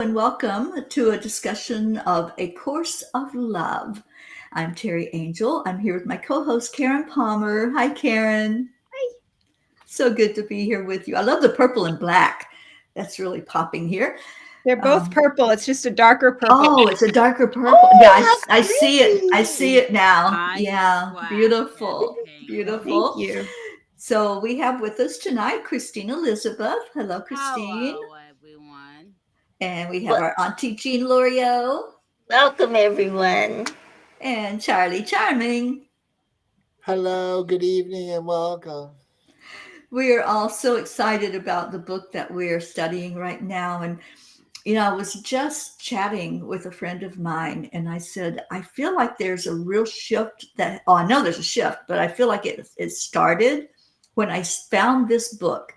And welcome to a discussion of A Course of Love. I'm Teri Angel. I'm here with my co-host Karen Palmer. Hi, Karen. Hi. So good to be here with you. I love the purple and black. That's really popping here. They're both purple. It's just a darker purple. Oh, it's a darker purple. Oh, Yeah, I how see it. I pretty. see it now. Nice Yeah, swag, beautiful, Chanting. Thank beautiful. you. So we have with us tonight Christine Elizabeth. Hello, Christine. Hello, everyone. And we have Wel- our Auntie Jean L'Oreal Welcome, everyone. and Charlie Charming. Hello, good evening, and welcome. We are all so excited about the book that we're studying right now. And, I was just chatting with a friend of mine, and I said, I feel like there's a real shift I know there's a shift, but I feel like it started when I found this book.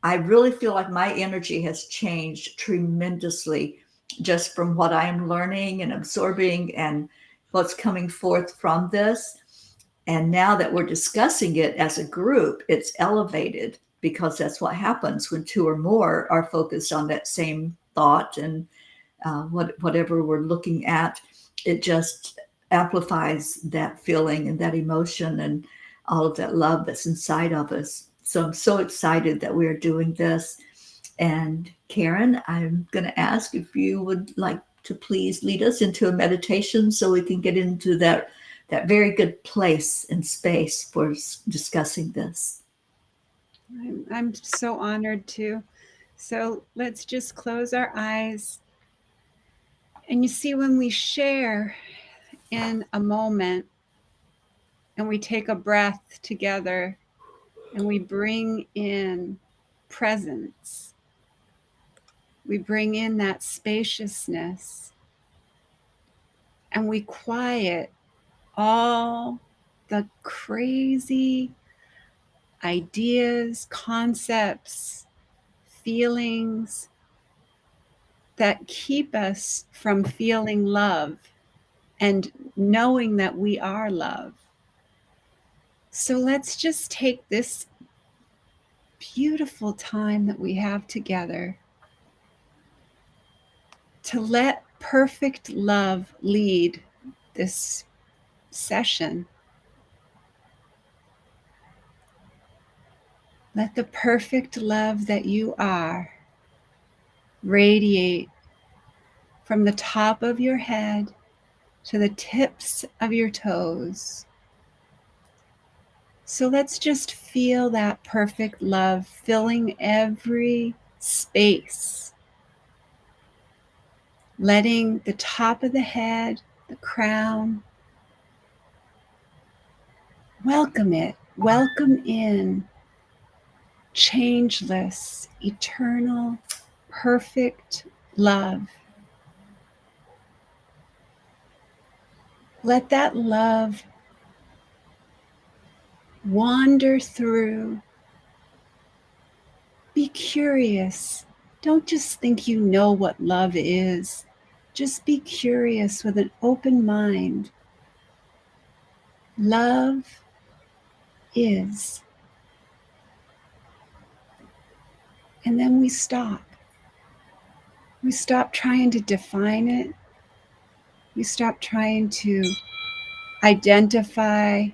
I really feel like my energy has changed tremendously just from what I am learning and absorbing and what's coming forth from this. And now that we're discussing it as a group, it's elevated because that's what happens when two or more are focused on that same thought and whatever we're looking at. It just amplifies that feeling and that emotion and all of that love that's inside of us. So I'm so excited that we are doing this. And Karen, I'm going to ask if you would like to please lead us into a meditation so we can get into that very good place and space for discussing this. I'm so honored to. So let's just close our eyes. And you see, when we share in a moment and we take a breath together and we bring in presence, we bring in that spaciousness and we quiet all the crazy ideas, concepts, feelings that keep us from feeling love and knowing that we are love. So let's just take this beautiful time that we have together to let perfect love lead this session. Let the perfect love that you are radiate from the top of your head to the tips of your toes. So let's just feel that perfect love filling every space, letting the top of the head, the crown, welcome it, welcome in changeless, eternal, perfect love. Let that love wander through. Be curious. Don't just think you know what love is. Just be curious with an open mind. Love is. And then we stop. We stop trying to define it. We stop trying to identify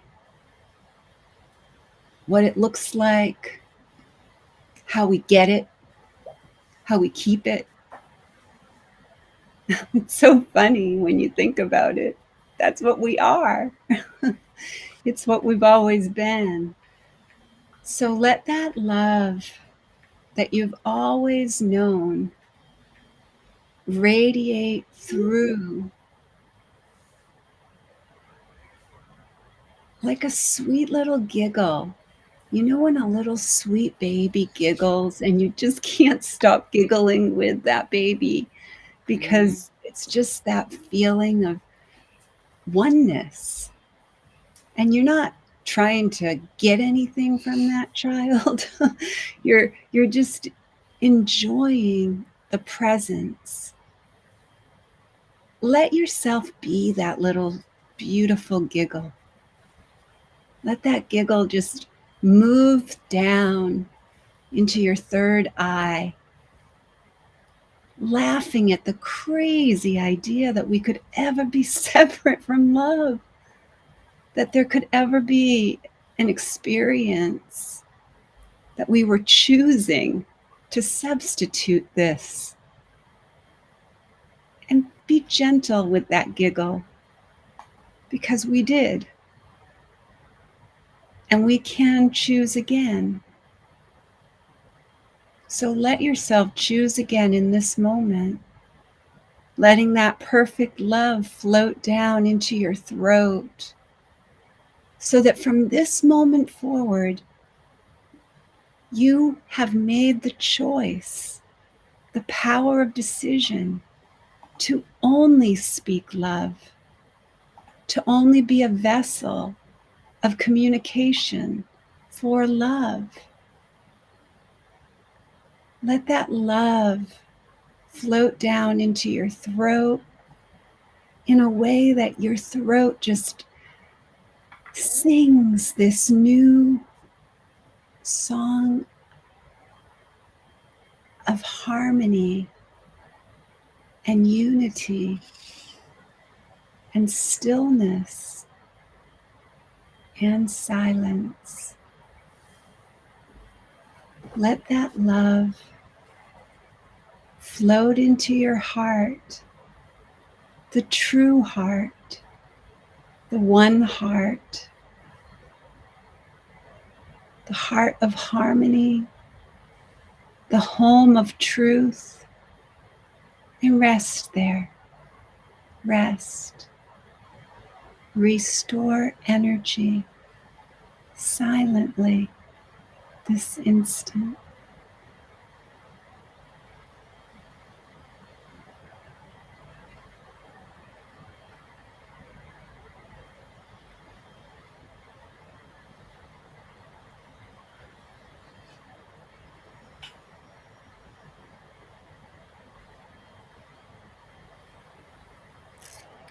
what it looks like, how we get it, how we keep it. It's so funny when you think about it. That's what we are. It's what we've always been. So let that love that you've always known radiate through like a sweet little giggle. You know when a little sweet baby giggles and you just can't stop giggling with that baby because it's just that feeling of oneness. And you're not trying to get anything from that child. you're just enjoying the presence. Let yourself be that little beautiful giggle. Let that giggle just move down into your third eye. laughing at the crazy idea that we could ever be separate from love, that there could ever be an experience that we were choosing to substitute this. And be gentle with that giggle, because we did. And we can choose again. So let yourself choose again in this moment, letting that perfect love float down into your throat, so that from this moment forward, you have made the choice, the power of decision, to only speak love, to only be a vessel of communication for love. Let that love float down into your throat in a way that your throat just sings this new song of harmony and unity and stillness and silence. Let that love float into your heart, the true heart, the one heart, the heart of harmony, the home of truth, and rest there. Rest. Restore energy silently this instant.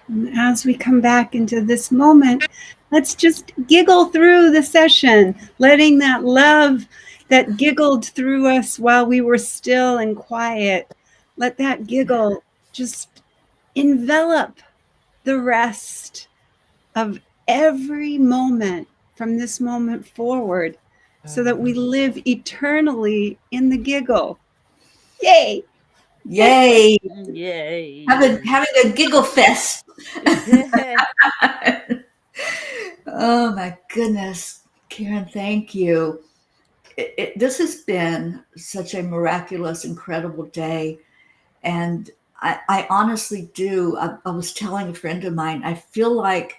And as we come back into this moment, let's just giggle through the session, letting that love that giggled through us while we were still and quiet, let that giggle just envelop the rest of every moment from this moment forward, so that we live eternally in the giggle. Yay! Yay! Yay. Having a giggle fest. Oh my goodness, Karen, thank you. This has been such a miraculous, incredible day. And I honestly do. I was telling a friend of mine, I feel like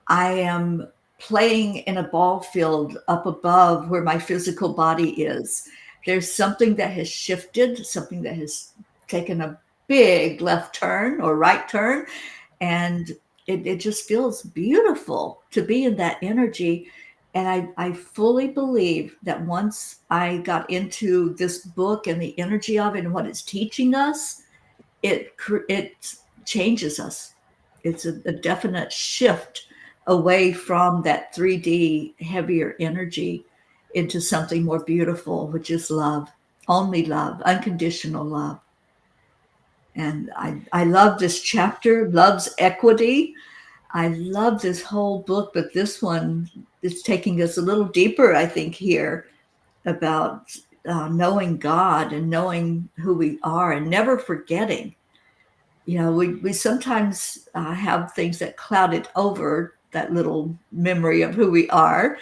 I am playing in a ball field up above where my physical body is. There's something that has shifted, something that has taken a big left turn or right turn. And it just feels beautiful to be in that energy. And I fully believe that once I got into this book and the energy of it and what it's teaching us, it changes us. It's a definite shift away from that 3D heavier energy into something more beautiful, which is love, only love, unconditional love. And I love this chapter, love's equity. I love this whole book, but this one is taking us a little deeper, I think, here about knowing God and knowing who we are and never forgetting. You know, we sometimes have things that cloud it over, that little memory of who we are,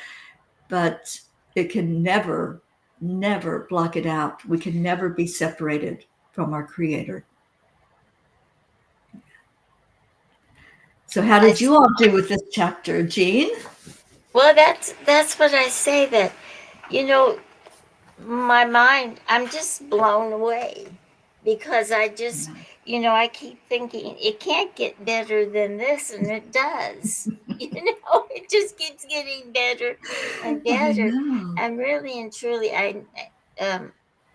but it can never, never block it out. We can never be separated from our Creator. So, how did you all do with this chapter, Jean? Well, that's what I say, that you know, my mind, I'm just blown away, because I just, I keep thinking it can't get better than this, and it does. It just keeps getting better and I better. know. And really and truly, um,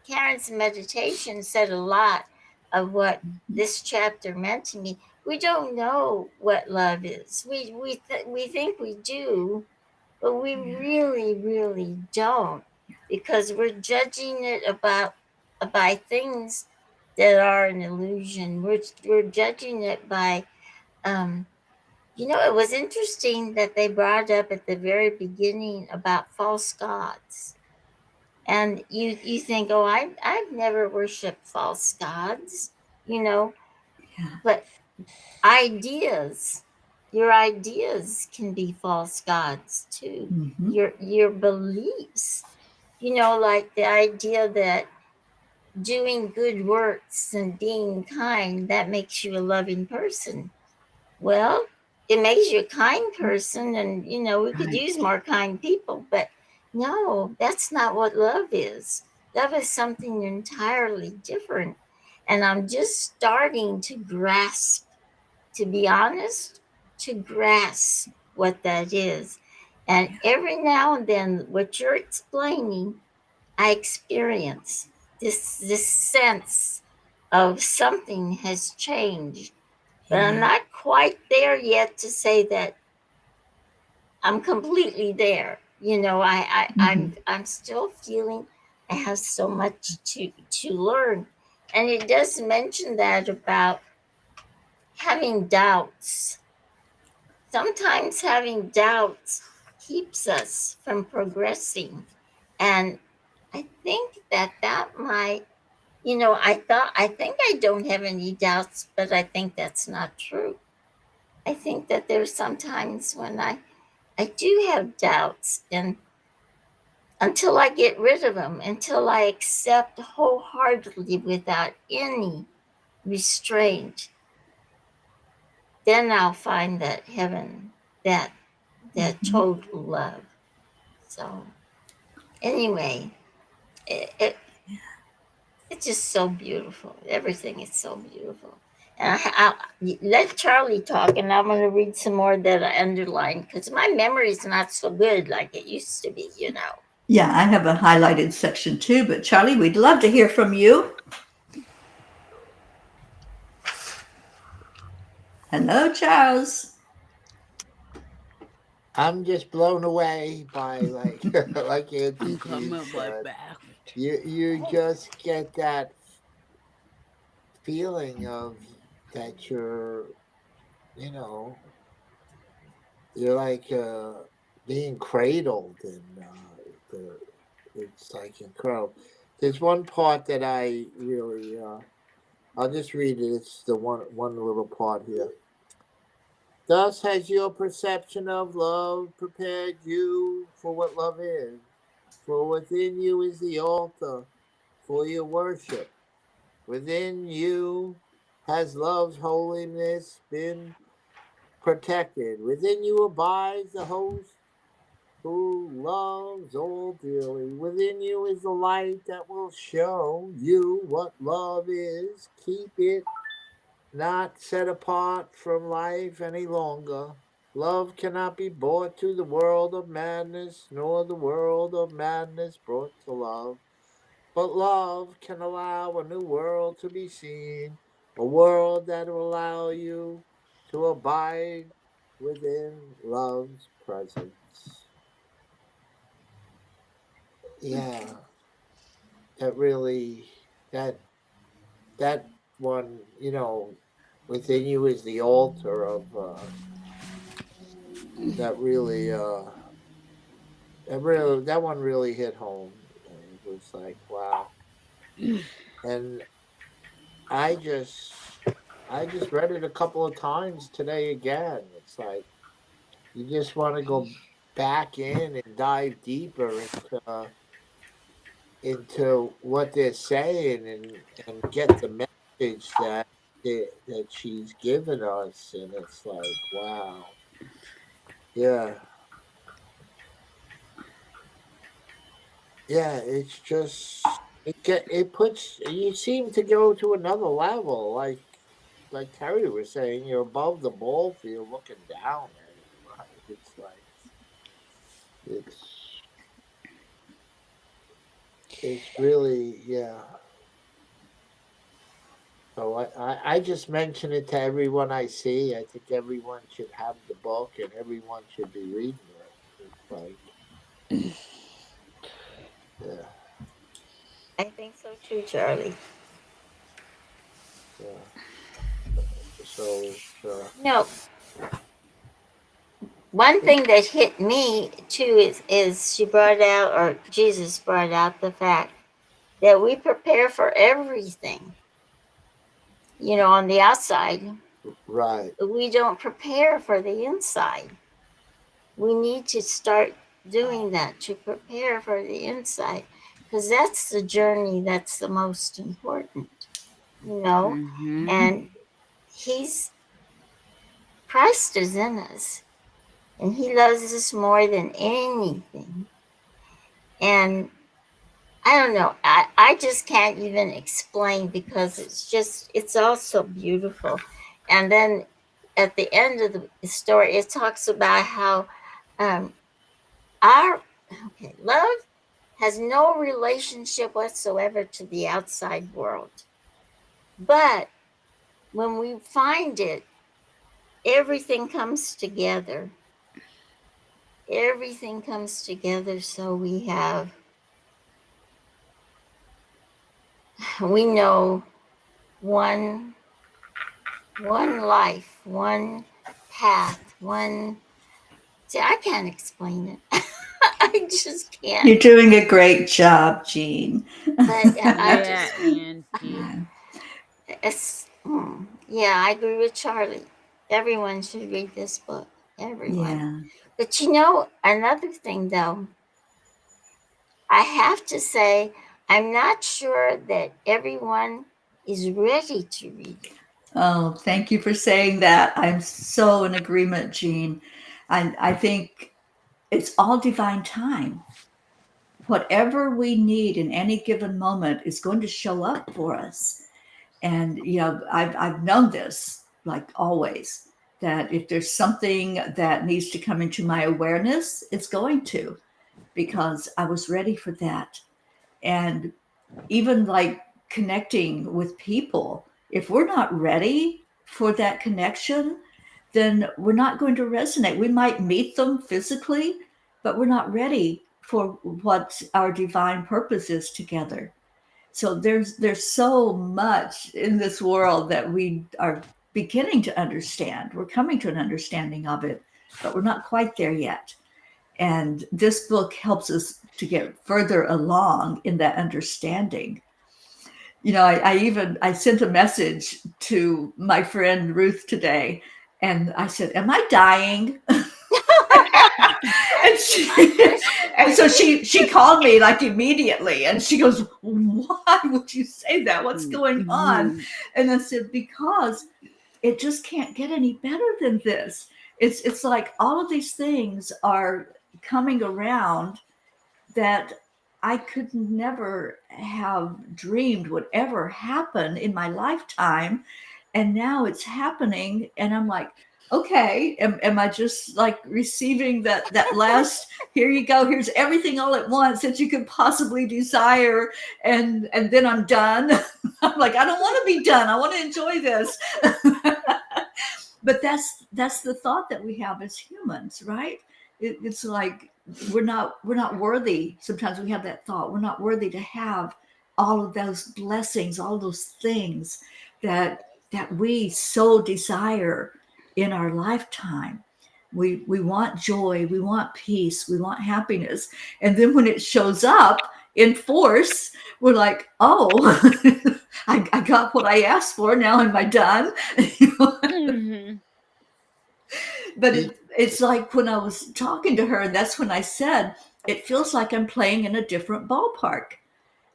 Karen's meditation said a lot of what this chapter meant to me. We don't know what love is. We think we do, but we really, really don't, because we're judging it by things that are an illusion. We're judging it by, um, it was interesting that they brought up at the very beginning about false gods. And you think, oh, I've never worshipped false gods, you know, Yeah. but ideas, your ideas can be false gods too. Mm-hmm. Your beliefs, like the idea that doing good works and being kind, that makes you a loving person. Well, it makes you a kind person, and we could Right. use more kind people, but no, that's not what love is. Love is something entirely different. And I'm just starting to grasp, to be honest, to grasp what that is. And Yeah. every now and then, what you're explaining, I experience this sense of something has changed, but I'm Yeah. not quite there yet to say that I'm completely there. Mm-hmm. I'm still feeling I have so much to learn, and it does mention that about having doubts. Sometimes having doubts keeps us from progressing, and I think that might, I think I don't have any doubts, but I think that's not true. I think that there's sometimes when I do have doubts, and until I get rid of them, until I accept wholeheartedly without any restraint, then I'll find that heaven, that Mm-hmm. total love. So anyway, it it's just so beautiful. Everything is so beautiful. And let Charlie talk, and I'm going to read some more that I underlined because my memory is not so good like it used to be. Yeah, I have a highlighted section too, but Charlie, we'd love to hear from you. Hello, Charles. I'm just blown away by like Auntie I'm Jean coming right said. back. You just get that feeling of that you know you're like being cradled, and it's like incredible. There's one part that I really I'll just read it. It's the one little part here. Thus has your perception of love prepared you for what love is. For within you is the altar for your worship. Within you has love's holiness been protected. Within you abides the host who loves all dearly. Within you is the light that will show you what love is. Keep it not set apart from life any longer. Love cannot be brought to the world of madness, nor the world of madness brought to love. But love can allow a new world to be seen, a world that will allow you to abide within love's presence. Yeah, that really, that, that one, within you is the altar of, that really, that one really hit home. It was like, wow. And I just, I just read it a couple of times today again. It's like, you just want to go back in and dive deeper into what they're saying, and get the message that she's given us, and it's like, wow, yeah, yeah, it's just it puts you seem to go to another level, like Terry was saying, you're above the ball field looking down at it, right? It's like it's it's really, yeah. So I just mention it to everyone I see. I think everyone should have the book, and everyone should be reading it. It's like, yeah. I think so too, Charlie. So it's No, one thing that hit me too is she brought out, or Jesus brought out, the fact that we prepare for everything, on the outside. right. We don't prepare for the inside. We need to start doing that to prepare for the inside, because that's the journey that's the most important, Mm-hmm. and he's Christ is in us, and he loves us more than anything. And I don't know, I just can't even explain, because it's all so beautiful. And then at the end of the story, it talks about how um, our love has no relationship whatsoever to the outside world. But when we find it, everything comes together. Everything comes together. So we know one life, one path, one. See, I can't explain it. I just can't. You're doing a great job, Jean. But I Yeah, just, Angie. yeah, I agree with Charlie. Everyone should read this book. Everyone. Yeah. But another thing though, I have to say, I'm not sure that everyone is ready to read it. Oh, thank you for saying that. I'm so in agreement, Jean. I think it's all divine time. Whatever we need in any given moment is going to show up for us. And I've known this, like always, that if there's something that needs to come into my awareness, it's going to, because I was ready for that. And even like connecting with people, if we're not ready for that connection, then we're not going to resonate. We might meet them physically, but we're not ready for what our divine purpose is together. So there's so much in this world that we are beginning to understand. We're coming to an understanding of it, but we're not quite there yet. And this book helps us to get further along in that understanding. I sent a message to my friend Ruth today, and I said, "Am I dying?" and so she called me like immediately, and she goes, "Why would you say that? What's going on?" And I said, "Because it just can't get any better than this. It's like all of these things are coming around that I could never have dreamed would ever happen in my lifetime. And now it's happening. And I'm like, okay, am I just like receiving that last, here you go, here's everything all at once that you could possibly desire. And then I'm done. I'm like, I don't want to be done. I want to enjoy this. But that's the thought that we have as humans, right? It's like we're not worthy. Sometimes we have that thought, we're not worthy to have all of those blessings, all those things that we so desire in our lifetime. We want joy, we want peace, we want happiness, and then when it shows up in force, we're like, oh, I got what I asked for. Now am I done? Mm-hmm. But it's like when I was talking to her, and that's when I said, it feels like I'm playing in a different ballpark.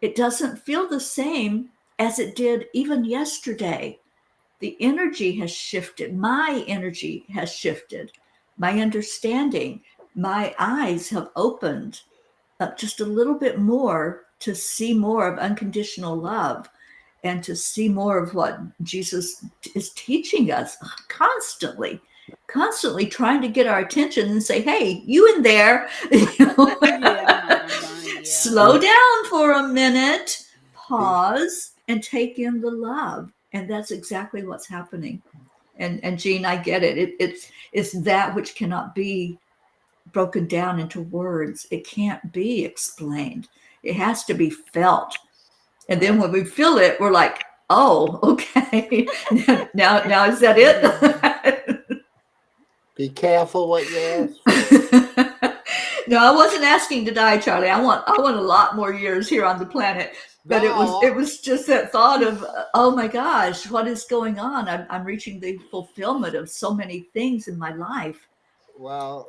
It doesn't feel the same as it did even yesterday. The energy has shifted. My energy has shifted. My understanding, my eyes have opened up just a little bit more to see more of unconditional love and to see more of what Jesus is teaching us constantly, trying to get our attention and say, hey, you in there, Yeah, Mama. Yeah. slow down for a minute, pause, and take in the love. And that's exactly what's happening. And Jean, I get it. It's that which cannot be broken down into words. It can't be explained. It has to be felt. And then when we feel it, we're like, Oh, okay. Now is that it? Be careful what you ask for. No, I wasn't asking to die, Charlie. I want a lot more years here on the planet. But it No, was just that thought of, oh my gosh, what is going on? I'm reaching the fulfillment of so many things in my life. well,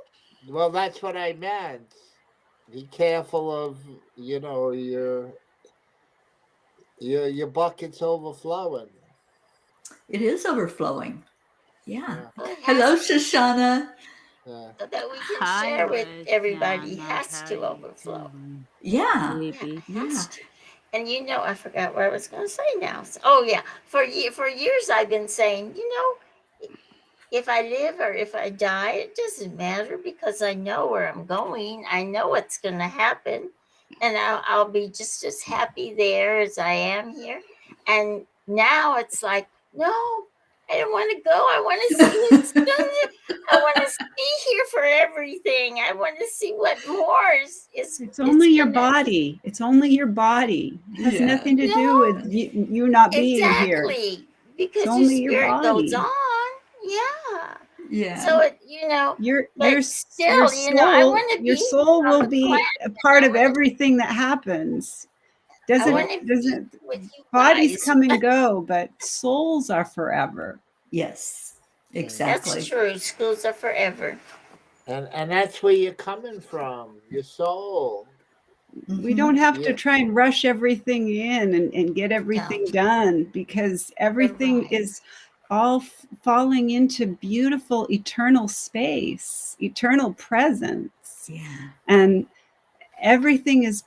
that's what I meant. Be careful of, your bucket's overflowing. It is overflowing. Yeah. Yeah, Well, it Hello, has to, Shoshana. yeah. so that we can I share with was everybody. Has to overflow. Yeah. Yeah, baby. it has Yeah. to. And I forgot what I was going to say now. Oh yeah, for years I've been saying, if I live or if I die, it doesn't matter because I know where I'm going. I know what's going to happen, and I'll be just as happy there as I am here. And now it's like, no, I don't want to go. I want to see what's done. I want to be here for everything. I want to see what more is. It's only your gonna, body. It's only your body. It has Yeah. nothing to do No, with you not being here. exactly, It's because your only your spirit goes body. on. Yeah. Yeah. So Your but still, I want to your be soul on will the planet. be a part I of want to. everything that happens. I want to be Doesn't with you bodies guys. come and go, but souls are forever. Yes. That's Exactly. true. Schools are forever. And that's where you're coming from, your soul. We Mm-hmm. don't have to Yeah. try and rush everything in and get everything done, because everything Right. is all falling into beautiful eternal space, eternal presence. Yeah. And everything is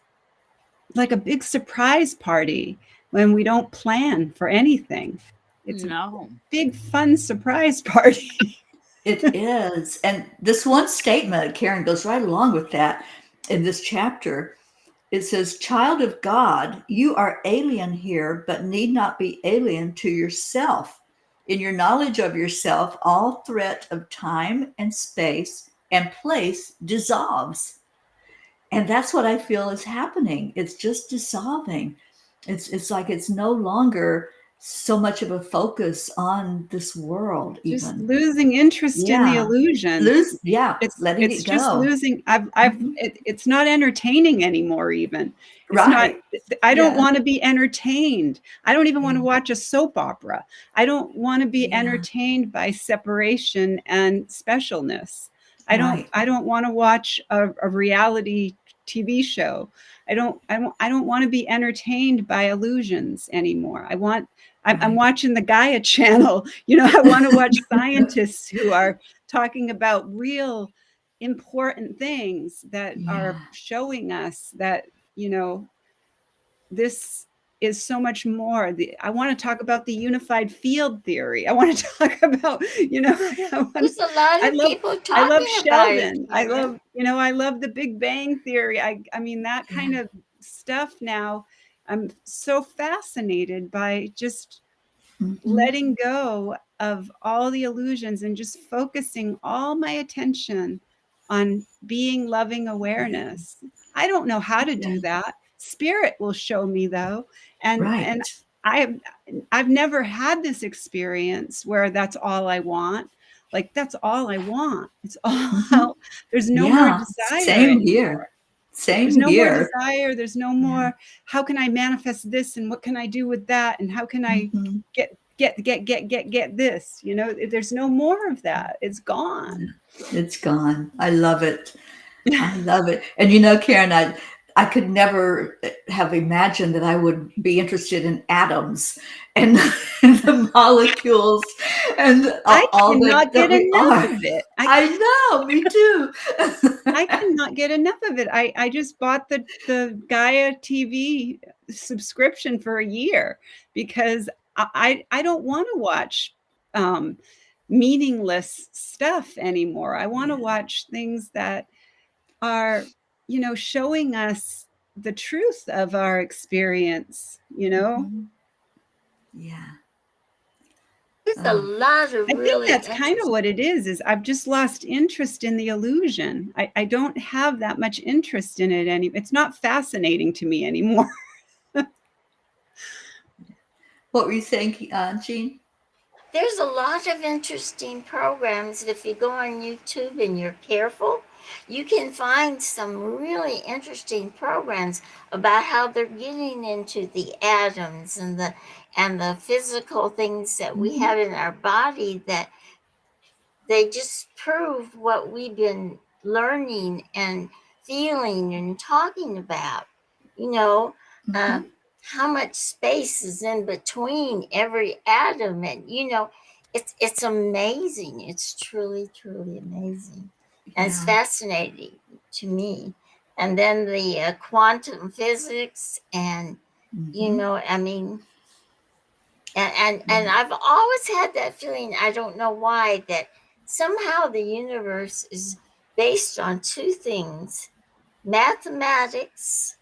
like a big surprise party when we don't plan for anything. It's a No. big, fun surprise party. It is. And this one statement, Karen, goes right along with that in this chapter. It says, Child of God, you are alien here, but need not be alien to yourself. In your knowledge of yourself, all threat of time and space and place dissolves. And that's what I feel is happening. It's just dissolving. It's like it's no longer so much of a focus on this world, Just even. losing interest in the Yeah. illusions. Letting It's it just go. losing. Mhm. It's not entertaining anymore. Even it's not. Right. I don't Yeah. want to be entertained. I don't even want to Yeah. watch a soap opera. I don't want to be Yeah. entertained by separation and specialness. Right. I don't want to watch a reality TV show. I don't want to be entertained by illusions anymore. I'm Right. watching the Gaia channel. I want to watch scientists who are talking about real important things that are Yeah. showing us that, this is so much more. I want to talk about the unified field theory. I want to talk about, There's a lot I of love people I love talking about it, Sheldon. Karen. I love the Big Bang Theory. I mean, that kind Yeah. of stuff now. I'm so fascinated by just Mhm. letting go of all the illusions and just focusing all my attention on being loving awareness. I don't know how to Yeah. do that. Spirit will show me, though. And Right. I've never had this experience where that's all I want. Like, that's all I want. It's Mhm. all there's no more Yeah. desire Same anymore. here. There's Same no more here. desire. There's no Yeah. more, how can I manifest this and what can I do with that? And how can I Mhm. get this? There's no more of that. It's gone. It's gone. I love it. I love it. And Karen, I could never have imagined that I would be interested in atoms and, and the molecules and I all cannot that get we enough are. of it. I know, me too. I cannot get enough of it. I just bought the Gaia TV subscription for a year because I don't want to watch meaningless stuff anymore. I want to Yeah. watch things that are, showing us the truth of our experience. Mhm. Yeah. There's a Oh, lot of I think really that's kind of interesting. what it is I've just lost interest in the illusion. I don't have that much interest in it it's not fascinating to me anymore. What were you saying, Jean? There's a lot of interesting programs. If you go on YouTube and you're careful, you can find some really interesting programs about how they're getting into the atoms and the physical things that we Mm-hmm. have in our body, that they just prove what we've been learning and feeling and talking about. You know, uh, Mm-hmm. how much space is in between every atom, and it's amazing. It's truly amazing, and it's Yeah. fascinating to me. And then the quantum physics, and Mm-hmm. I mean, and I've always had that feeling, I don't know why, that somehow the universe is based on two things: mathematics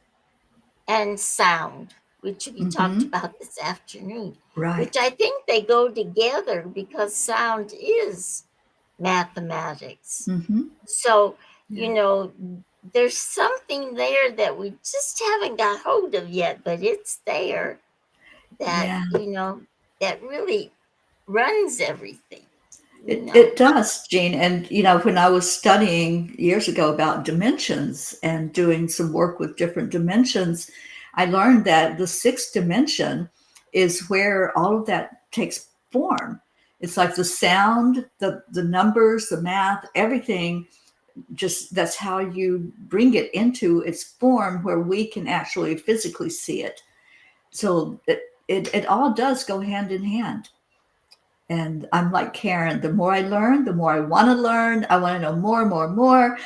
and sound, which we talked Mm-hmm. about this afternoon, which I Right. think they go together because sound is mathematics. Mm-hmm. So, you Yeah. know, there's something there that we just haven't got hold of yet, but it's there, that, Yeah. that really runs everything, you It know. does, Jean. And, when I was studying years ago about dimensions and doing some work with different dimensions, I learned that the sixth dimension is where all of that takes form. It's like the sound, the numbers, the math, everything. Just that's how you bring it into its form where we can actually physically see it. So it all does go hand in hand. And I'm like Karen, the more I learn, the more I want to learn. I want to know more, more, more.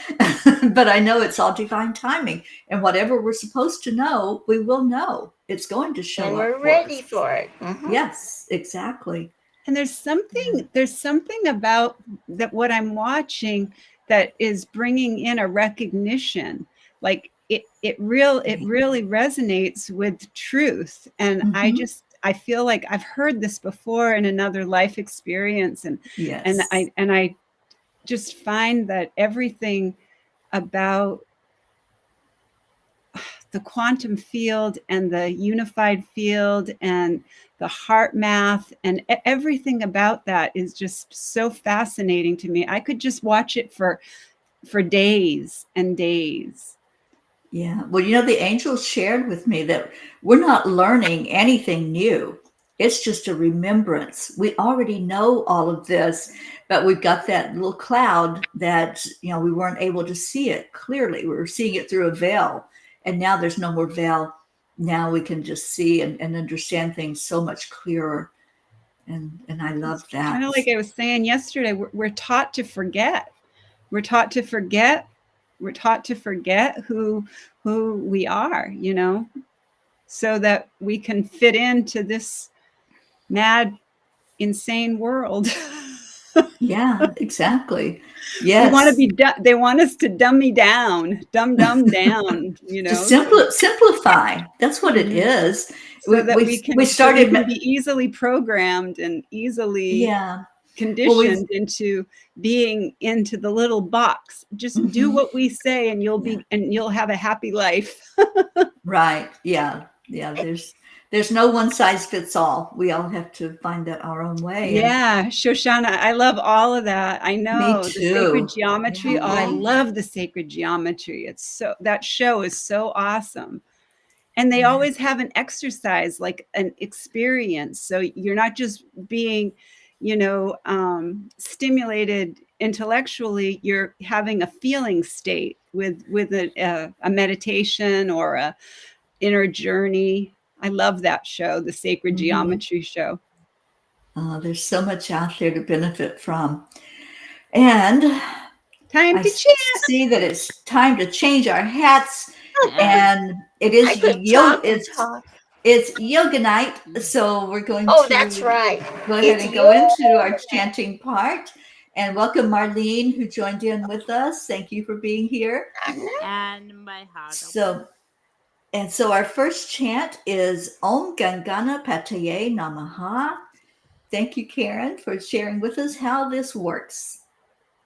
But I know it's all divine timing. And whatever we're supposed to know, we will know. It's going to show And up we're for ready us. for it. Yes, exactly. And there's something about that what I'm watching that is bringing in a recognition. Like it really resonates with truth. And Mm-hmm. I feel like I've heard this before in another life experience, and Yes. I just find that everything about the quantum field and the unified field and the heart math and everything about that is just so fascinating to me. I could just watch it for days and days. Yeah. Well, the angels shared with me that we're not learning anything new. It's just a remembrance. We already know all of this, but we've got that little cloud that, we weren't able to see it clearly. We were seeing it through a veil. And now there's no more veil. Now we can just see and understand things so much clearer. And I love It's kind that. of like I was saying yesterday, we're taught to forget. We're taught to forget. We're taught to forget who we are, so that we can fit into this mad, insane world. Yeah, exactly. We want to Yes. be they want us to dummy down, dumb down, To so simplify. That's what it mhm, is. so that We we started. can be easily programmed and easily Yeah. Well, conditioned into being into the little box. Just do mhm, what we say and yeah, you'll have a happy life. right. Yeah. Yeah. There's no one size fits all. We all have to find that our own way. And Yeah, Shoshana, I love all of that. I me know the sacred too. geometry. Oh, I Yeah. love the sacred geometry. That show is so awesome. And they Yeah. always have an exercise, like an experience. So you're not just being, stimulated intellectually. You're having a feeling state with a meditation or a inner journey. I love that show, the Sacred Hmm. Geometry show. There's so much out there to benefit from. And Time I to chant. see that it's time to change our hats. And it I is could talk and it's talk. yoga night. So we're going Oh, that's to right. go ahead It's and go into our yoga. chanting part. And welcome Marlene, who joined in with us. Thank you for being here. And my heart open. So our first chant is Om Gam Ganapataye Namaha. Thank you, Karen, for sharing with us how this works.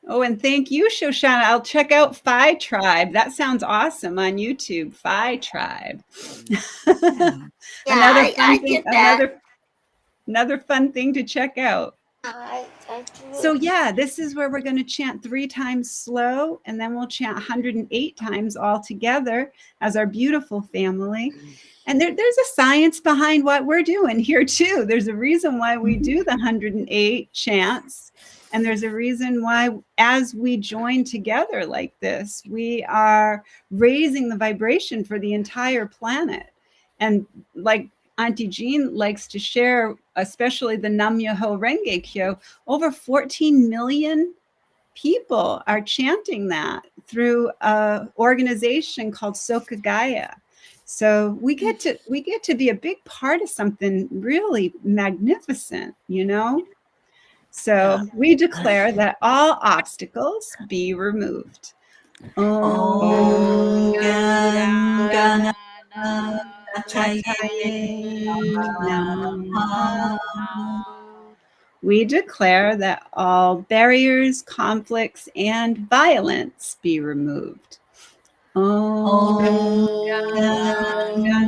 Oh, and thank you, Shoshana. I'll check out Phi Tribe. That sounds awesome on YouTube. Phi Tribe. Yeah. Yeah, Another I fun thing. did that. Another fun thing to check out. I do So it. yeah, this is where we're going to chant 3 times slow, and then we'll chant 108 times all together as our beautiful family. And there's a science behind what we're doing here too. There's a reason why we do the 108 chants. And there's a reason why, as we join together like this, we are raising the vibration for the entire planet. And like Auntie Jean likes to share, especially the Nam Myoho Renge Kyo, over 14 million people are chanting that through an organization called Sokagaya. So we get to be a big part of something really magnificent, you know? So we declare that all obstacles be removed. Om Gam Gam Ganapataye Namaha. Namaha. We declare that all barriers, conflicts, and violence be removed. Om Gam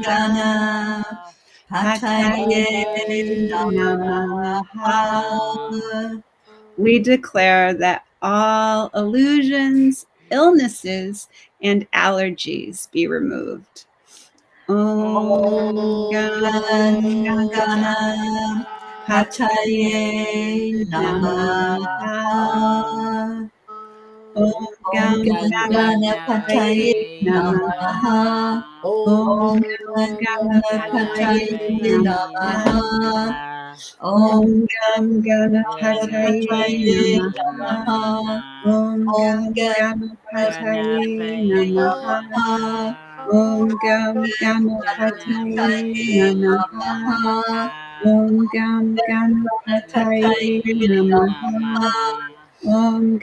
Ganapataye Namaha. We declare that all illusions, illnesses, and allergies be removed. Om Ganapataye Namaha. Om Om Ganapataye Namaha. Namaha. Om Om Ganapataye Ganapataye Namaha. Namaha. Om Om Ganapataye Ganapataye Namaha. Namaha. Om Om Ganapataye Ganapataye Namaha. Namaha. Om Ganapataye Ganapataye Namaha. Namaha. Om Ganapataye Ganapataye Namaha. Namaha. Om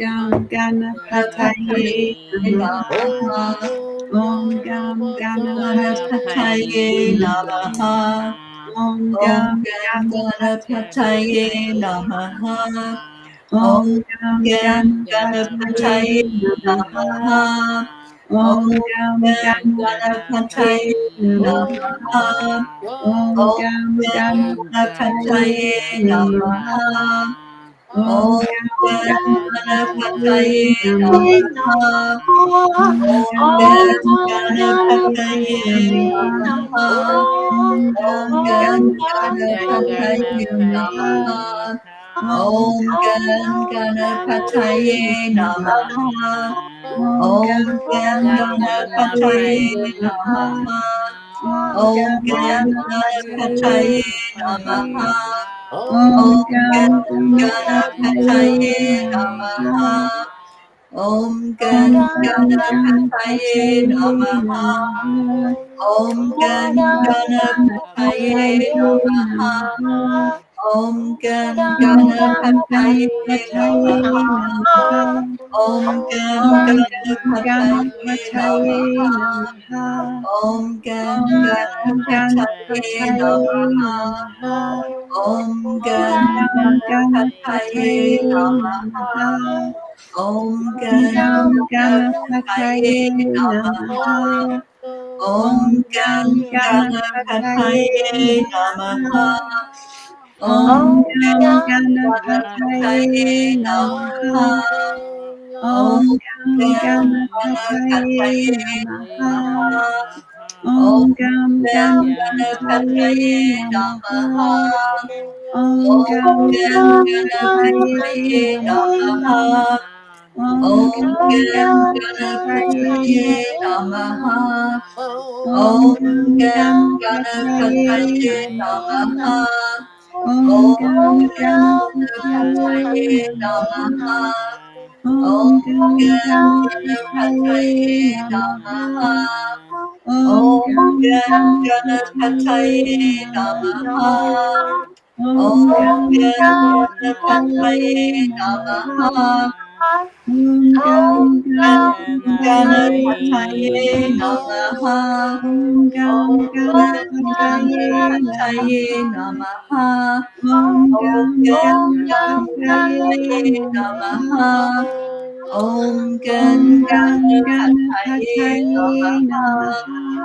Ganapataye Ganapataye Namaha. Namaha. Om Ganapataye Ganapataye Namaha. Namaha. Om Om Ganapataye Ganapataye Namaha. Om Om Ganapataye Ganapataye Namaha. Namaha. Om Om Ganapataye Ganapataye Namaha. Namaha. Om Om Ganapataye Ganapataye Namaha. Namaha. Om Om Ganapataye Ganapataye Namaha. Namaha. Om Om Ganapataye Ganapataye Namaha. Namaha. Om Om Ganapataye Ganapataye Namaha. Namaha. Om Om Ganapataye Namaha. Om Om Ganapataye Namaha. Namaha. Om Om Ganapataye Ganapataye Namaha. Namaha. Om Om Ganapataye Ganapataye Namaha. Namaha. Om Om Ganapataye Ganapataye Namaha. Namaha. Om Om Ganapataye Ganapataye Namaha. Namaha. Om Om Ganapataye Ganapataye Namaha. Namaha. Om Om Ganapataye Ganapataye Namaha. Namaha. Om Om Ganapataye Ganapataye Namaha. Namaha. Om Om Ganapataye Ganapataye Namaha. Namaha. Om Om Ganapataye Ganapataye Namaha. Namaha. Om Om Ganapataye Ganapataye Namaha. Namaha. Om Om Ganapataye Ganapataye Namaha. Namaha. Om Om Ganapataye Ganapataye Namaha. Namaha. Om Om Ganapataye Ganapataye Namaha. Namaha. Om Om Ganapataye Ganapataye Namaha. Namaha. Om Om Ganapataye Ganapataye Namaha. Namaha. Om Om Ganapataye Ganapataye Namaha. Namaha. Om Om Ganapataye Ganapataye Namaha. Namaha. Om Om Ganapataye Ganapataye Namaha. Namaha. Om Om Ganapataye Ganapataye Namaha. Namaha. Om Om Ganapataye Ganapataye Namaha. Namaha. Om Om Ganapataye Ganapataye Namaha. Namaha. Om Om Ganapataye Ganapataye Namaha. Namaha. Om Om Ganapataye Ganapataye Namaha. Namaha. Om Om Ganapataye Ganapataye Namaha. Namaha.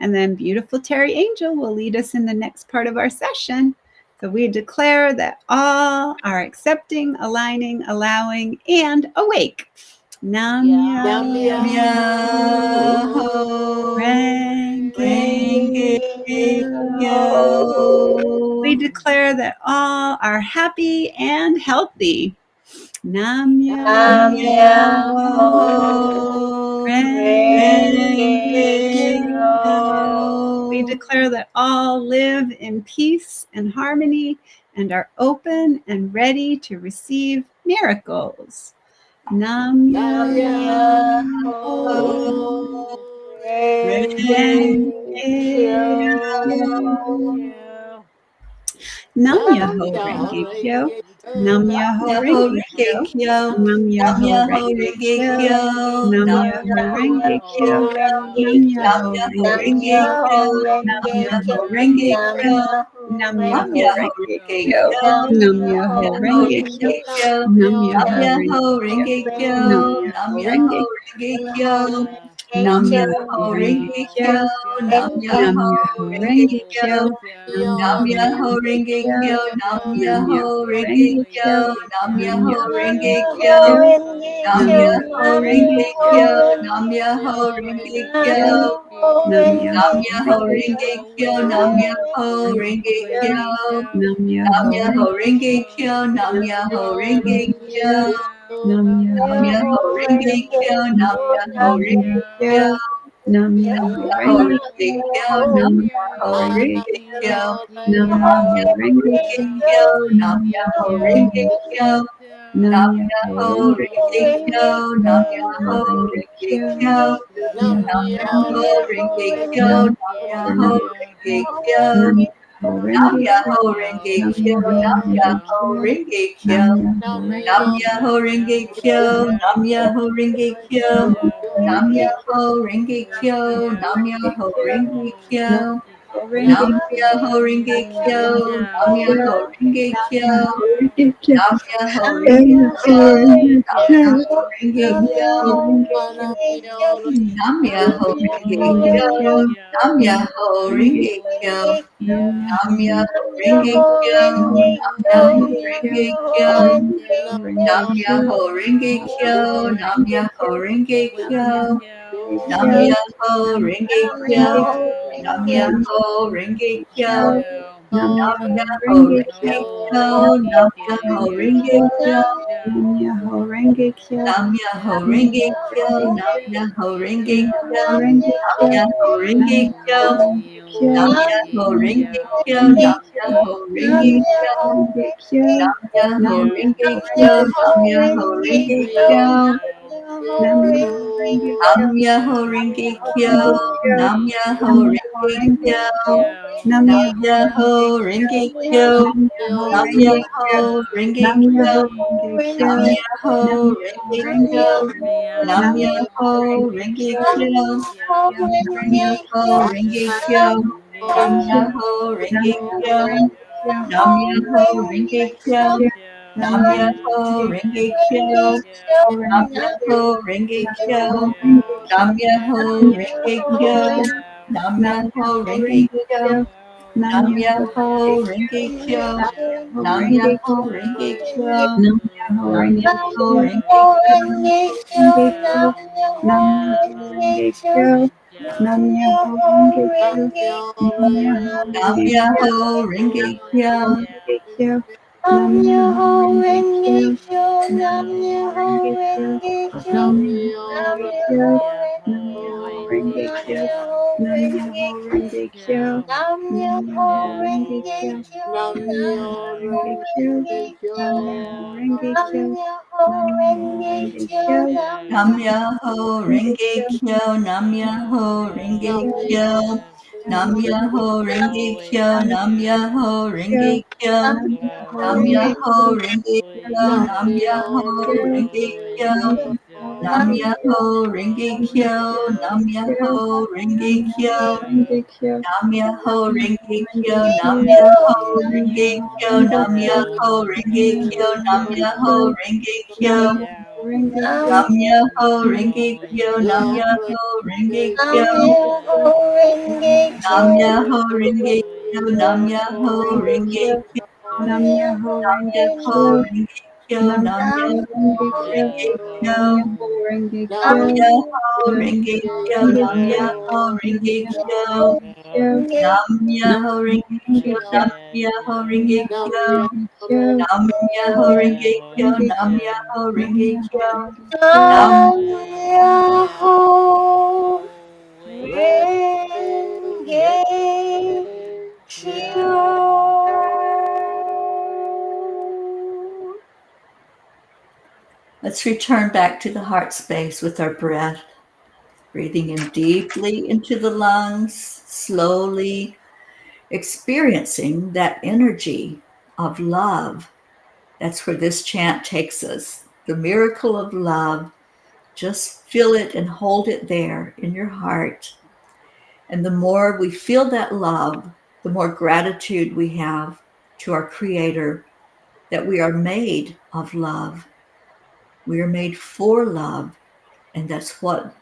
And then beautiful Teri Angel will lead us in the next part of our session. So we declare that all are accepting, aligning, allowing, and awake. Nam Myoho Renge Renge Kyo. We Kyo. declare that all are happy and healthy. Nam Myoho Renge Kyo. We declare that all live in peace and harmony and are open and ready to receive miracles. Nam Renge Nam Myoho Renge Kyo. Nam Myoho Myoho Renge Renge Kyo. Kyo. Nam Nam Myoho Myoho Renge Renge Kyo. Kyo. Nam Nam Myoho Myoho Renge Renge Kyo. Kyo. Nam Nam Myoho Myoho Renge Renge Kyo. Kyo. Nam Nam Myoho Myoho Renge Renge Kyo. Kyo. Nam Nam Myoho Myoho Renge Renge Kyo. Kyo. Nam Nam Myoho Myoho Renge Kyo. Renge Kyo. Nam Nam Myoho Myoho Renge Kyo. Renge Kyo. Nam Nam Myoho Myoho Renge Renge Kyo. Nam Nam Myoho Myoho Renge Renge Kyo. Kyo. Nam Nam Myoho Myoho Renge Renge Kyo. Kyo. Nam Nam Myoho Myoho Renge Renge Kyo. Kyo. Nam Nam Myoho Myoho Renge Renge Kyo. Kyo. Nam Nam Myoho Myoho Renge Renge Kyo. Kyo. Nam Nam Myoho Myoho Renge Renge Kyo. Kyo. Nam Myoho Nam Renge Myoho Renge Kyo. Kyo. Nam Nam Myoho Myoho Renge Renge Kyo. Kyo. Nam Nam Myoho Myoho Renge Renge Kyo. Kyo. Nam Nam Myoho Myoho Renge Renge Kyo. Kyo. Nam Nam Myoho Myoho Renge Renge Kyo. Kyo. Nam Nam Myoho Myoho Renge Renge Kyo. Kyo. Nam Nam Myoho Myoho Renge Renge Kyo. Kyo. Nam Nam Myoho Myoho Renge Renge Kyo. Kyo. Nam Nam Myoho Myoho Renge Renge Kyo. Kyo. Nam Nam Myoho Myoho Renge Renge Kyo. Kyo. Nam Nam Myoho Myoho Renge Renge Kyo. Kyo. Nam Nam Myoho Myoho Renge Renge Kyo. Kyo. Nam Nam Myoho Myoho Renge Renge Kyo. Kyo. Nam Nam Myoho Myoho Renge Renge Kyo. Kyo. Nam Nam Myoho Myoho Renge Renge Kyo. Kyo. Nam Myoho Nam Renge Kyo. Myoho Renge Nam Kyo. Myoho Nam Renge Myoho Kyo. Renge Kyo. Nam Myoho Nam Renge Kyo. Myoho Renge Kyo. Nam Myoho Renge Kyo. Nam Myoho Nam Renge Kyo. Myoho Renge Kyo. Nam Nam Myoho Renge Myoho Kyo. Renge Kyo. Nam Myoho Nam Renge Kyo. Myoho Renge Nam Kyo. Myoho Nam Renge Kyo. Myoho Renge Nam Kyo. Myoho Renge Kyo. Nam Myoho Nam Renge Myoho Kyo. Renge Nam Kyo. Myoho Renge Nam Kyo. Myoho Renge Kyo. Nam Nam Myoho Myoho Renge Renge Kyo. Kyo. Nam Nam Myoho Myoho Renge Renge Kyo. Kyo. Nam Nam Myoho Myoho Renge Kyo. Renge Kyo. Nam Nam Myoho Myoho Renge Kyo. Renge Kyo. Nam Myoho Renge Nam Kyo. Myoho Renge Nam Kyo. Myoho Nam Renge Myoho Kyo. Renge Nam Kyo. Myoho Renge Nam Kyo. Myoho Nam Renge Myoho Kyo. Renge Nam Kyo. Nam Myoho Myoho Renge Renge Kyo. Kyo. Nam Nam Myoho Myoho Renge Renge Kyo. Kyo. Nam Nam Myoho Myoho Renge Renge Kyo. Kyo. Nam Myoho Renge Kyo. Nam Myoho Nam Renge Myoho Kyo. Renge Nam Kyo. Myoho Renge Nam Kyo. Myoho Renge Nam Kyo. Myoho Nam Renge Kyo. Myoho Renge Kyo. Nam Myoho Nam Renge Myoho Kyo. Renge Nam Kyo. Myoho Nam Renge Kyo. Myoho Renge Kyo. Nam Myoho Nam Renge Myoho Kyo. Renge Nam Kyo. Myoho Renge Nam Kyo. Nam Myoho Renge Nam Kyo. Myoho Renge Kyo. Renge Kyo. Nam Myoho Nam Myoho Renge Renge Kyo. Kyo. Nam Nam Myoho Myoho Renge Kyo. Renge Kyo. Nam Myoho Nam Renge Myoho Kyo. Renge Nam Kyo. Myoho Renge Nam Kyo. Myoho Nam Myoho Renge Renge Kyo. Kyo. Nam Nam Myoho Myoho Renge Renge Kyo. Kyo. Nam Myoho Nam Renge Myoho Kyo. Renge Kyo. Nam Myoho Nam Renge Kyo. Myoho Nam Renge Myoho Kyo. Renge Kyo. Nam Nam Myoho Myoho Renge Renge Kyo. Kyo. Nam Nam Myoho Myoho Renge Renge Kyo. Kyo. Nam Nam Myoho Renge Kyo. Myoho Renge Nam Kyo. Myoho Renge Kyo. Nam Myoho Nam Renge Myoho Kyo. Renge Kyo. Nam Nam Myoho Myoho Renge Renge Kyo. Kyo. Nam Nam Myoho Myoho Renge Kyo. Renge Kyo. Nam Myoho Nam Renge Myoho Kyo. Renge Kyo. Nam Myoho Nam Renge Myoho Kyo. Renge Kyo. Nam Myoho Renge Kyo. Nam Myoho Renge Kyo. Nam Myoho Renge Kyo. Nam Myoho Nam Renge Kyo. Myoho Renge Nam Kyo. Myoho Renge Kyo. Nam Myoho Renge Kyo. Nam Myoho Renge Kyo. Nam Myoho Renge Kyo. Nam Myoho Renge Kyo. Nam Myoho Renge Kyo. Nam Myoho Renge Kyo. Nam Myoho Renge Kyo. Nam Myoho Renge Kyo. Nam Myoho Renge Kyo. Nam Nam Myoho Myoho Renge Renge Kyo. Kyo. Nam Myoho Renge Kyo. Nam Myoho Renge Kyo. Nam Myoho Renge Kyo. Nam Myoho Nam Renge Myoho Kyo. Renge Kyo. Nam Nam Myoho Myoho Renge Kyo. Renge Kyo. Nam Myoho Nam Myoho Renge Kyo, Nam Myoho Renge Kyo, Nam Myoho Renge Kyo, Nam Myoho Renge Kyo, Nam Myoho Renge Kyo, Nam Myoho Renge Kyo, Nam Myoho Renge Kyo, Nam Myoho Renge Kyo, Nam Myoho Renge Kyo, Nam Myoho Renge Kyo, Namyaho Nam Renge Myoho Kyo, Renge Kyo, Nam Namyaho Myoho Renge Renge Kyo, Kyo, Namyaho Renge Nam Kyo, Myoho Renge Namyaho Kyo, Renge Nam Kyo, Myoho Renge Namyaho Kyo, Renge Kyo, Nam Myoho Namyaho Renge Renge Kyo, Kyo, Nam Myoho Renge Namyaho Kyo, Renge Kyo, Nam Myoho Namyaho Renge Kyo, Renge Nam Kyo, Myoho Renge Namyaho Kyo, Renge Kyo, Nam Let's return back to the heart space with our breath, breathing in deeply into the lungs, slowly experiencing that energy of love. That's where this chant takes us. The miracle of love. Just feel it and hold it there in your heart. And the more we feel that love, the more gratitude we have to our Creator that we are made of love. We are made for love. And that's what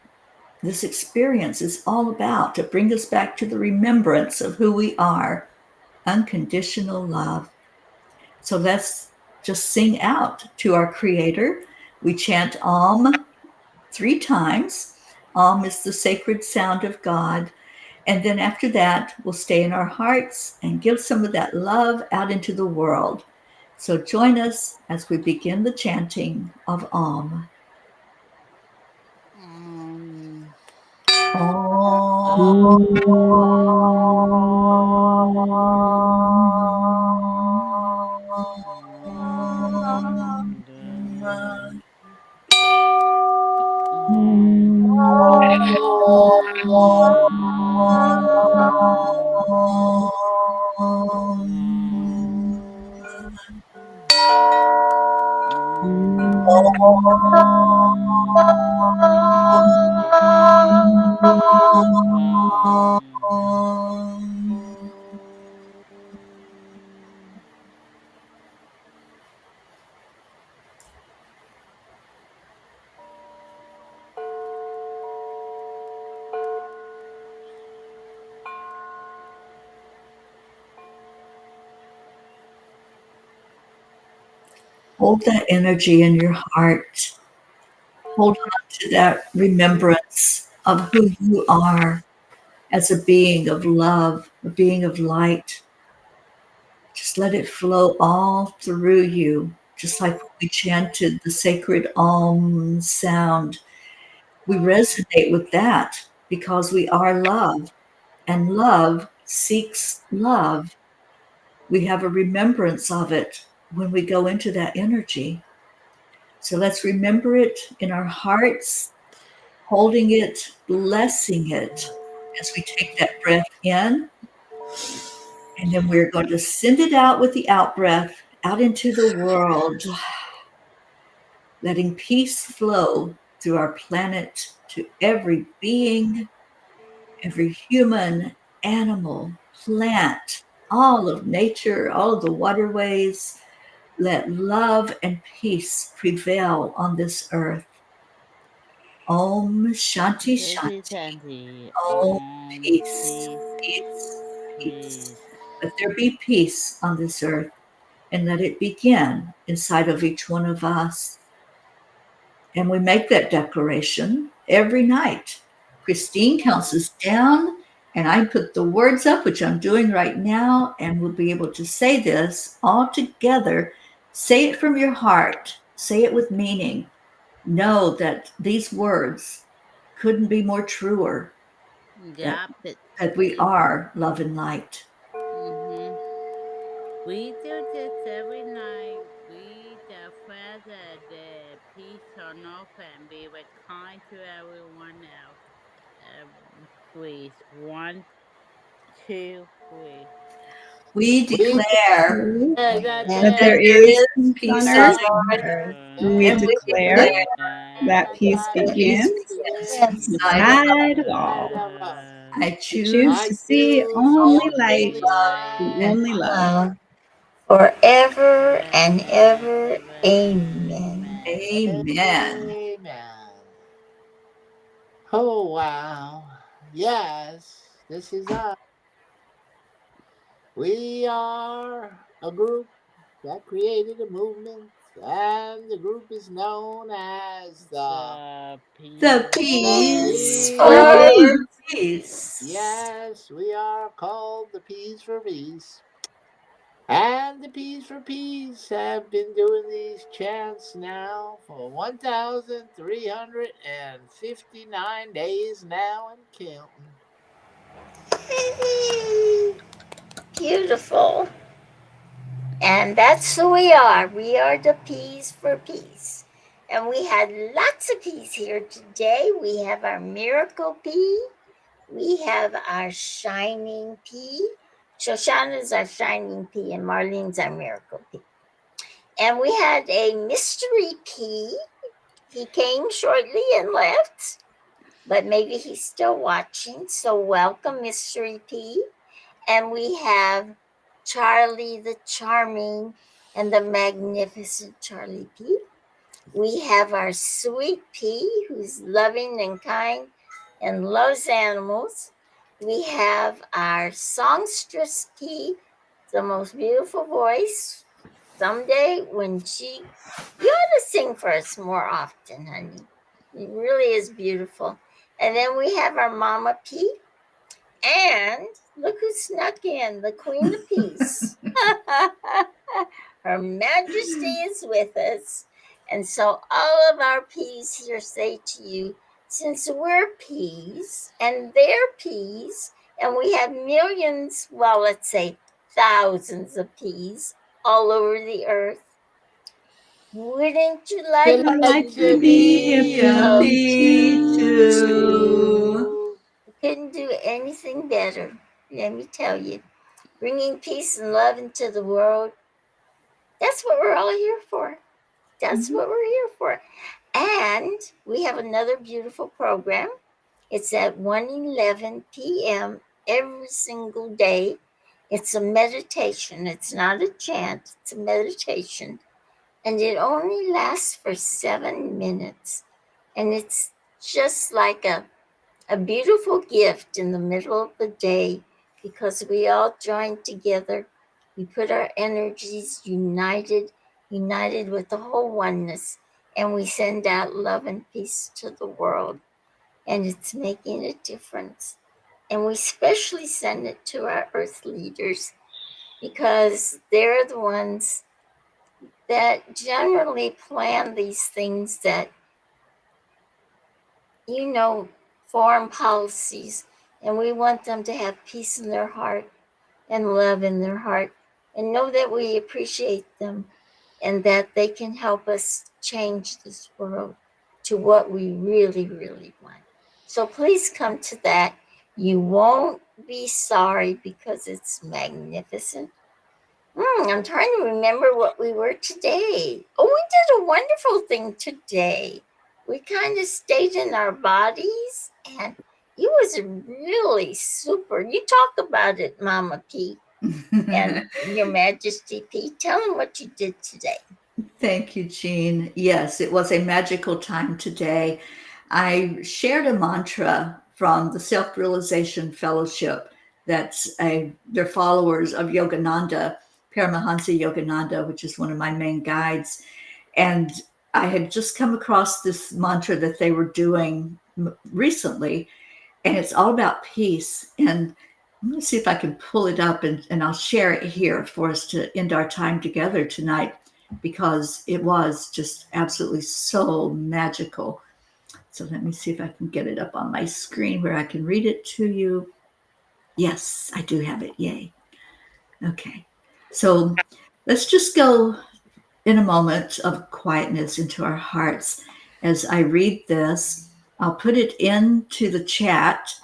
this experience is all about, to bring us back to the remembrance of who we are, unconditional love. So let's just sing out to our Creator. We chant Om 3 times. Om is the sacred sound of God. And then after that, we'll stay in our hearts and give some of that love out into the world. So join us as we begin the chanting of Om. Hold that energy in your heart. Hold on to that remembrance of who you are as a being of love, a being of light. Just let it flow all through you, just like when we chanted the sacred Om sound. We resonate with that because we are love, and love seeks love. We have a remembrance of it when we go into that energy. So let's remember it in our hearts, holding it, blessing it as we take that breath in. And then we're going to send it out with the out breath out into the world, letting peace flow through our planet to every being, every human, animal, plant, all of nature, all of the waterways. Let love and peace prevail on this earth. Om Shanti Shanti. Om peace, peace, peace. Let there be peace on this earth, and let it begin inside of each one of us. And we make that declaration every night. Christine counts us down, and I put the words up, which I'm doing right now, and we'll be able to say this all together. Say it from your heart, say it with meaning. Know that these words couldn't be more truer, that we are love and light. We do this every night. We, the Father, the peace on earth, and be with kind to everyone else. Please. 1, 2, 3. We declare that that there there is is peace on peace on earth, earth, and we and we declare declare that peace begins inside of all. I I choose choose to see only light and and only love. Forever and ever. Amen. amen. Amen. Oh, wow. Yes, this is us. We are a group that created a movement, and the group is known as The the peace For for Peace. peace. peace. Yes, we are called the Peace for Peace. And the Peace for Peace have been doing these chants now for 1,359 days now and counting. Beautiful. And that's who we are. We are the Peas for Peace. And we had lots of peas here today. We have our miracle pea. We have our shining pea. Shoshana's our shining pea, and Marlene's our miracle pea. And we had a mystery pea. He came shortly and left, but maybe he's still watching. So, welcome, Mystery Pea. And we have Charlie the Charming and the magnificent Charlie P. We have our sweet P, who's loving and kind and loves animals. We have our songstress P, the most beautiful voice. Someday, when you ought to sing for us more often, honey. It really is beautiful. And then we have our Mama P, and look who snuck in, the Queen of Peace. Her Majesty is with us. And so all of our peas here say to you, since we're peas and they're peas, and we have millions, well, let's say thousands of peas all over the earth, wouldn't you like You I'd to like like to to be a Be a be pea pea too. too. couldn't do anything better, let me tell you. Bringing peace and love into the world. That's what we're all here for. That's what we're here for. And we have another beautiful program. It's at 1:11 p.m. every single day. It's a meditation. It's not a chant, it's a meditation. And it only lasts for 7 minutes. And it's just like a beautiful gift in the middle of the day because we all join together. We put our energies united with the whole oneness, and we send out love and peace to the world. And it's making a difference. And we especially send it to our earth leaders because they're the ones that generally plan these things that foreign policies, and we want them to have peace in their heart and love in their heart and know that we appreciate them and that they can help us change this world to what we really, really want. So please come to that. You won't be sorry because it's magnificent. I'm trying to remember what we were today. Oh, we did a wonderful thing today. We kind of stayed in our bodies, and it was really super. You talk about it, Mama P and Your Majesty P. Tell them what you did today. Thank you, Jean. Yes, it was a magical time today. I shared a mantra from the Self Realization Fellowship they're followers of Yogananda, Paramahansa Yogananda, which is one of my main guides. And I had just come across this mantra that they were doing recently, and it's all about peace. And I'm going to see if I can pull it up and I'll share it here for us to end our time together tonight because it was just absolutely so magical. So let me see if I can get it up on my screen where I can read it to you. Yes, I do have it. Yay. Okay. So let's just go in a moment of quietness into our hearts. As I read this, I'll put it into the chat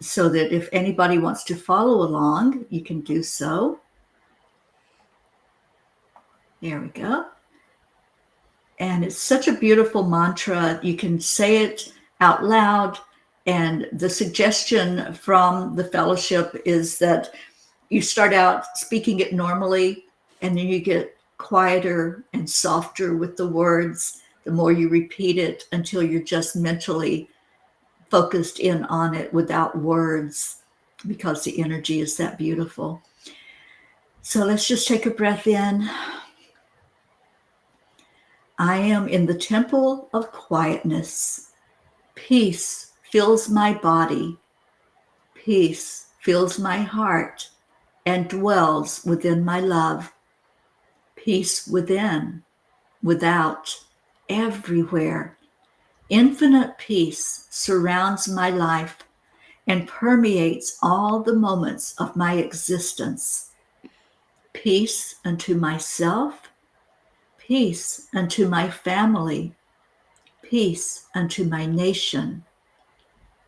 so that if anybody wants to follow along, you can do so. There we go. And it's such a beautiful mantra. You can say it out loud. And the suggestion from the fellowship is that you start out speaking it normally, and then you get quieter and softer with the words the more you repeat it, until you're just mentally focused in on it without words, because the energy is that beautiful. So let's just take a breath in. I am in the temple of quietness. Peace fills my body. Peace fills my heart and dwells within my love. Peace within, without, everywhere. Infinite peace surrounds my life and permeates all the moments of my existence. Peace unto myself, peace unto my family, peace unto my nation,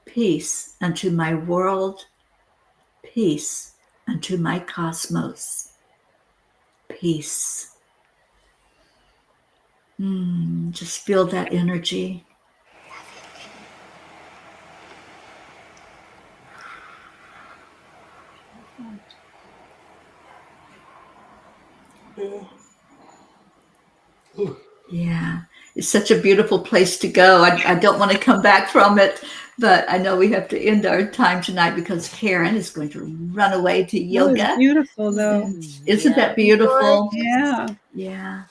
peace unto my world, peace unto my cosmos. Peace. Just feel that energy. Yeah, it's such a beautiful place to go. I don't want to come back from it, but I know we have to end our time tonight because Karen is going to run away to That was yoga. beautiful, though. And isn't that beautiful? Yeah. Yeah.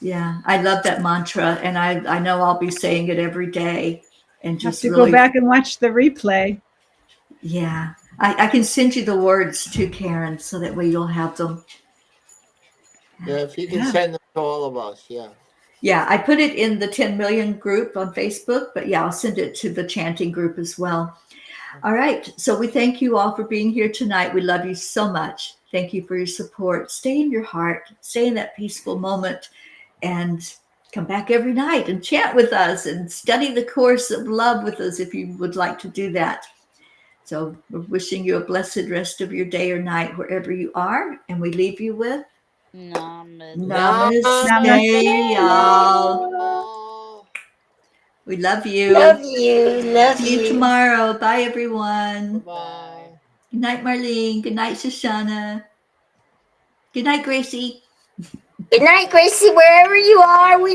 Yeah. I love that mantra, and I know I'll be saying it every day and Have just to really go back and watch the replay. Yeah. I can send you the words too, Karen, so that way you'll have them. Yeah, if you can Yeah. send them to all of us, yeah. Yeah, I put it in the 10 million group on Facebook, but yeah, I'll send it to the chanting group as well. All right. So we thank you all for being here tonight. We love you so much. Thank you for your support. Stay in your heart, stay in that peaceful moment, and come back every night and chant with us and study the course of love with us if you would like to do that. So we're wishing you a blessed rest of your day or night wherever you are. And we leave you with Namaste. Namaste, y'all. We love you. Love you. Love See you you. tomorrow. Bye, everyone. Bye. Good night, Marlene. Good night, Shoshana. Good night, Gracie. Good night, Gracie, wherever you are. We